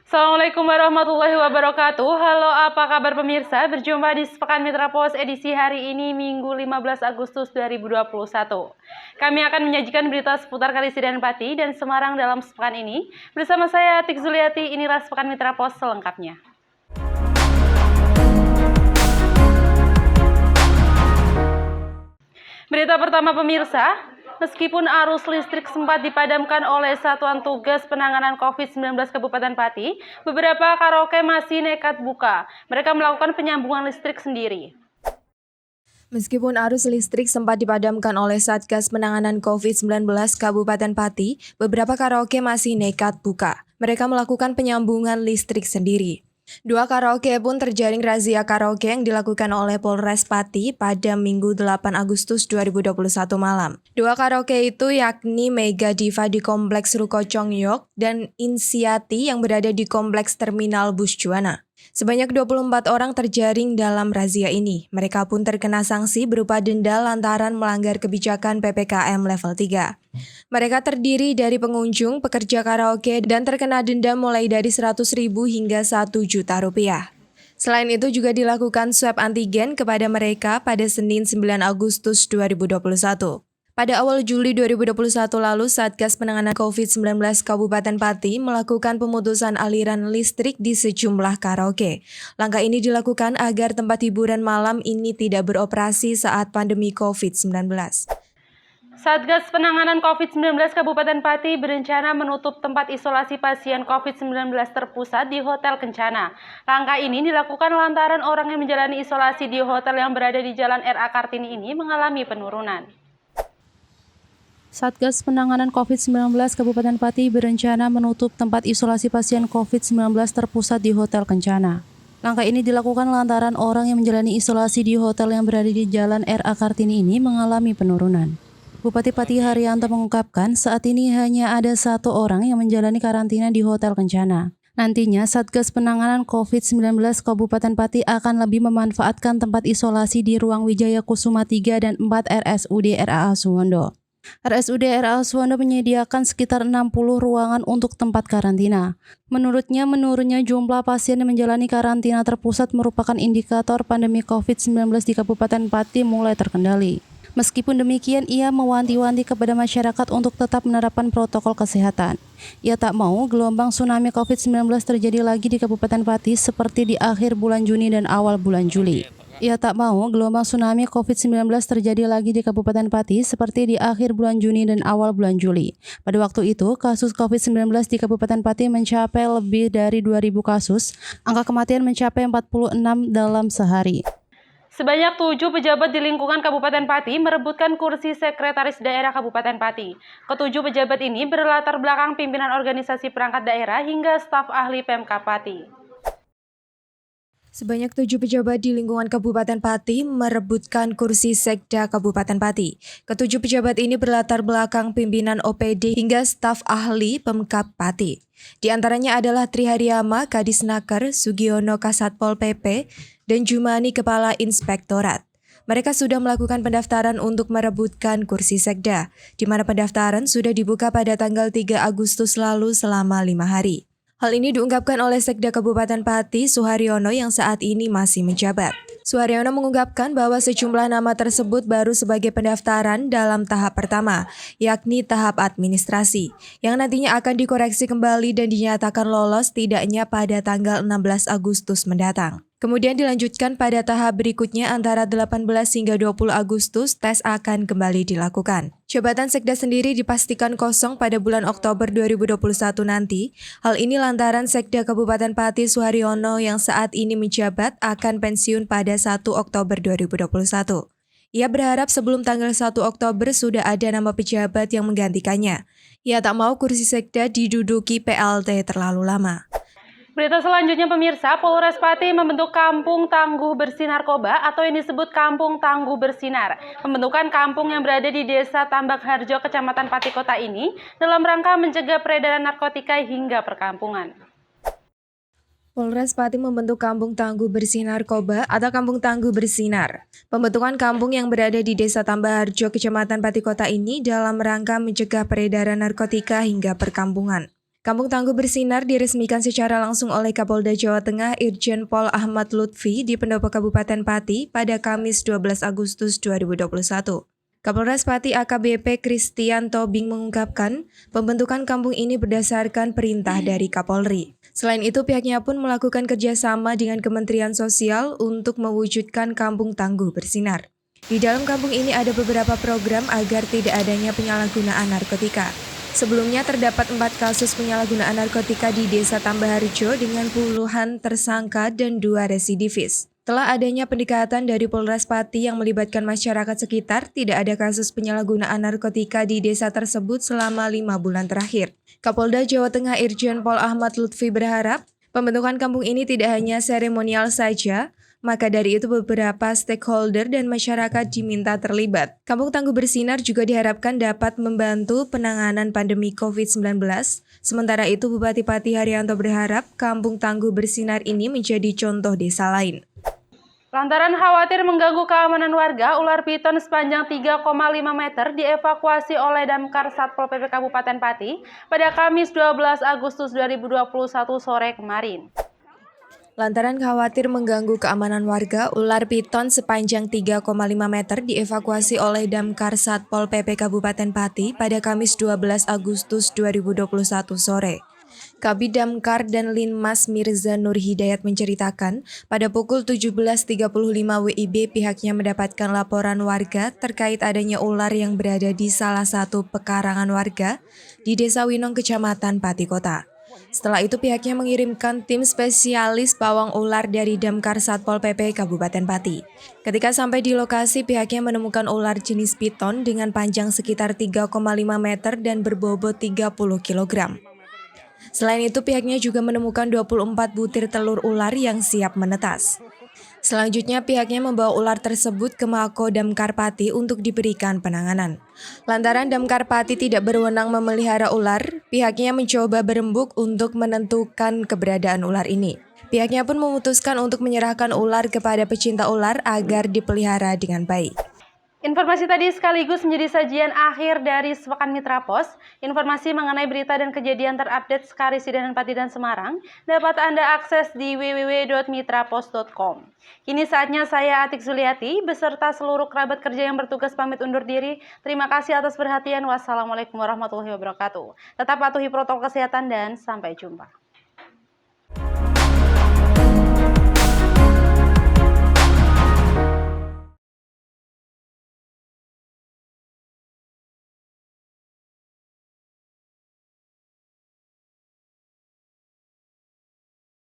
Assalamualaikum warahmatullahi wabarakatuh. Halo, apa kabar pemirsa? Berjumpa di Sepekan Mitra Pos edisi hari ini Minggu 15 Agustus 2021. Kami akan menyajikan berita seputar Kalisida Pati dan Semarang dalam sepekan ini. Bersama saya Atik Zuliati, inilah Sepekan Mitra Pos selengkapnya. Berita pertama pemirsa. Meskipun arus listrik sempat dipadamkan oleh Satuan Tugas Penanganan COVID-19 Kabupaten Pati, beberapa karaoke masih nekat buka. Mereka melakukan penyambungan listrik sendiri. Meskipun arus listrik sempat dipadamkan oleh Satgas Penanganan COVID-19 Kabupaten Pati, beberapa karaoke masih nekat buka. Mereka melakukan penyambungan listrik sendiri. 2 karaoke pun terjaring razia karaoke yang dilakukan oleh Polres Pati pada Minggu 8 Agustus 2021 malam. 2 karaoke itu yakni Mega Diva di Kompleks Ruko Chongyok dan Insiati yang berada di Kompleks Terminal Bus Juwana. Sebanyak 24 orang terjaring dalam razia ini. Mereka pun terkena sanksi berupa denda lantaran melanggar kebijakan PPKM level 3. Mereka terdiri dari pengunjung, pekerja karaoke, dan terkena denda mulai dari Rp100.000 hingga Rp1.000.000. Selain itu juga dilakukan swab antigen kepada mereka pada Senin 9 Agustus 2021. Pada awal Juli 2021 lalu, Satgas Penanganan COVID-19 Kabupaten Pati melakukan pemutusan aliran listrik di sejumlah karaoke. Langkah ini dilakukan agar tempat hiburan malam ini tidak beroperasi saat pandemi COVID-19. Satgas Penanganan COVID-19 Kabupaten Pati berencana menutup tempat isolasi pasien COVID-19 terpusat di Hotel Kencana. Langkah ini dilakukan lantaran orang yang menjalani isolasi di hotel yang berada di Jalan R.A. Kartini ini mengalami penurunan. Satgas Penanganan COVID-19 Kabupaten Pati berencana menutup tempat isolasi pasien COVID-19 terpusat di Hotel Kencana. Langkah ini dilakukan lantaran orang yang menjalani isolasi di hotel yang berada di Jalan R.A. Kartini ini mengalami penurunan. Bupati Pati Haryanto mengungkapkan saat ini hanya ada 1 orang yang menjalani karantina di Hotel Kencana. Nantinya Satgas Penanganan COVID-19 Kabupaten Pati akan lebih memanfaatkan tempat isolasi di Ruang Wijaya Kusuma 3 dan 4 RSUD RAA Suwondo. RSUD RAA Suwondo menyediakan sekitar 60 ruangan untuk tempat karantina. Menurutnya, menurunnya jumlah pasien yang menjalani karantina terpusat merupakan indikator pandemi COVID-19 di Kabupaten Pati mulai terkendali. Meskipun demikian, ia mewanti-wanti kepada masyarakat untuk tetap menerapkan protokol kesehatan. Ia tak mau gelombang tsunami COVID-19 terjadi lagi di Kabupaten Pati seperti di akhir bulan Juni dan awal bulan Juli. Ia tak mau gelombang tsunami COVID-19 terjadi lagi di Kabupaten Pati seperti di akhir bulan Juni dan awal bulan Juli. Pada waktu itu, kasus COVID-19 di Kabupaten Pati mencapai lebih dari 2.000 kasus, angka kematian mencapai 46 dalam sehari. Sebanyak 7 pejabat di lingkungan Kabupaten Pati merebutkan kursi Sekretaris Daerah Kabupaten Pati. Ketujuh pejabat ini berlatar belakang pimpinan organisasi perangkat daerah hingga staf ahli Pemkab Pati. Sebanyak 7 pejabat di lingkungan Kabupaten Pati merebutkan kursi Sekda Kabupaten Pati. Ketujuh pejabat ini berlatar belakang pimpinan OPD hingga staf ahli Pemkab Pati. Di antaranya adalah Tri Haryama, Kadisnaker, Sugiono, Kasatpol PP, dan Jumani, Kepala Inspektorat. Mereka sudah melakukan pendaftaran untuk merebutkan kursi Sekda, di mana pendaftaran sudah dibuka pada tanggal 3 Agustus lalu selama 5 hari. Hal ini diungkapkan oleh Sekda Kabupaten Pati, Suharyono, yang saat ini masih menjabat. Suharyono mengungkapkan bahwa sejumlah nama tersebut baru sebagai pendaftaran dalam tahap pertama, yakni tahap administrasi, yang nantinya akan dikoreksi kembali dan dinyatakan lolos tidaknya pada tanggal 16 Agustus mendatang. Kemudian dilanjutkan pada tahap berikutnya antara 18 hingga 20 Agustus tes akan kembali dilakukan. Jabatan Sekda sendiri dipastikan kosong pada bulan Oktober 2021 nanti. Hal ini lantaran Sekda Kabupaten Pati Suharyono yang saat ini menjabat akan pensiun pada 1 Oktober 2021. Ia berharap sebelum tanggal 1 Oktober sudah ada nama pejabat yang menggantikannya. Ia tak mau kursi Sekda diduduki PLT terlalu lama. Berita selanjutnya pemirsa, Polres Pati membentuk Kampung Tangguh Bersih Narkoba atau yang disebut Kampung Tangguh Bersinar. Pembentukan kampung yang berada di Desa Tambak Harjo, Kecamatan Pati Kota ini dalam rangka mencegah peredaran narkotika hingga perkampungan. Polres Pati membentuk Kampung Tangguh Bersih Narkoba atau Kampung Tangguh Bersinar. Pembentukan kampung yang berada di Desa Tambak Harjo, Kecamatan Pati Kota ini dalam rangka mencegah peredaran narkotika hingga perkampungan. Kampung Tangguh Bersinar diresmikan secara langsung oleh Kapolda Jawa Tengah Irjen Pol Ahmad Lutfi di Pendopo Kabupaten Pati pada Kamis 12 Agustus 2021. Kapolres Pati AKBP Christian Tobing mengungkapkan, pembentukan kampung ini berdasarkan perintah dari Kapolri. Selain itu, pihaknya pun melakukan kerjasama dengan Kementerian Sosial untuk mewujudkan Kampung Tangguh Bersinar. Di dalam kampung ini ada beberapa program agar tidak adanya penyalahgunaan narkotika. Sebelumnya terdapat 4 kasus penyalahgunaan narkotika di Desa Tambaharjo dengan puluhan tersangka dan 2 residivis. Setelah adanya pendekatan dari Polres Pati yang melibatkan masyarakat sekitar, tidak ada kasus penyalahgunaan narkotika di desa tersebut selama 5 bulan terakhir. Kapolda Jawa Tengah Irjen Pol Ahmad Lutfi berharap, pembentukan kampung ini tidak hanya seremonial saja, maka dari itu beberapa stakeholder dan masyarakat diminta terlibat. Kampung Tangguh Bersinar juga diharapkan dapat membantu penanganan pandemi COVID-19. Sementara itu Bupati Pati Haryanto berharap Kampung Tangguh Bersinar ini menjadi contoh desa lain. Lantaran khawatir mengganggu keamanan warga, ular piton sepanjang 3,5 meter dievakuasi oleh Damkar Satpol PP Kabupaten Pati pada Kamis 12 Agustus 2021 sore kemarin. Lantaran khawatir mengganggu keamanan warga, ular piton sepanjang 3,5 meter dievakuasi oleh Damkar Satpol PP Kabupaten Pati pada Kamis 12 Agustus 2021 sore. Kabid Damkar dan Linmas Mirza Nur Hidayat menceritakan, pada pukul 17.35 WIB pihaknya mendapatkan laporan warga terkait adanya ular yang berada di salah satu pekarangan warga di Desa Winong, Kecamatan Pati Kota. Setelah itu pihaknya mengirimkan tim spesialis pawang ular dari Damkar Satpol PP Kabupaten Pati. Ketika sampai di lokasi, pihaknya menemukan ular jenis piton dengan panjang sekitar 3,5 meter dan berbobot 30 kg. Selain itu, pihaknya juga menemukan 24 butir telur ular yang siap menetas. Selanjutnya, pihaknya membawa ular tersebut ke Mako Damkar Pati untuk diberikan penanganan. Lantaran Damkar Pati tidak berwenang memelihara ular, pihaknya mencoba berembuk untuk menentukan keberadaan ular ini. Pihaknya pun memutuskan untuk menyerahkan ular kepada pecinta ular agar dipelihara dengan baik. Informasi tadi sekaligus menjadi sajian akhir dari Sepekan Mitra Pos. Informasi mengenai berita dan kejadian terupdate Sekarisi dan Pati dan Semarang dapat Anda akses di www.mitrapos.com. Kini saatnya saya Atik Zuliati beserta seluruh kerabat kerja yang bertugas pamit undur diri. Terima kasih atas perhatian. Wassalamualaikum warahmatullahi wabarakatuh. Tetap patuhi protokol kesehatan dan sampai jumpa.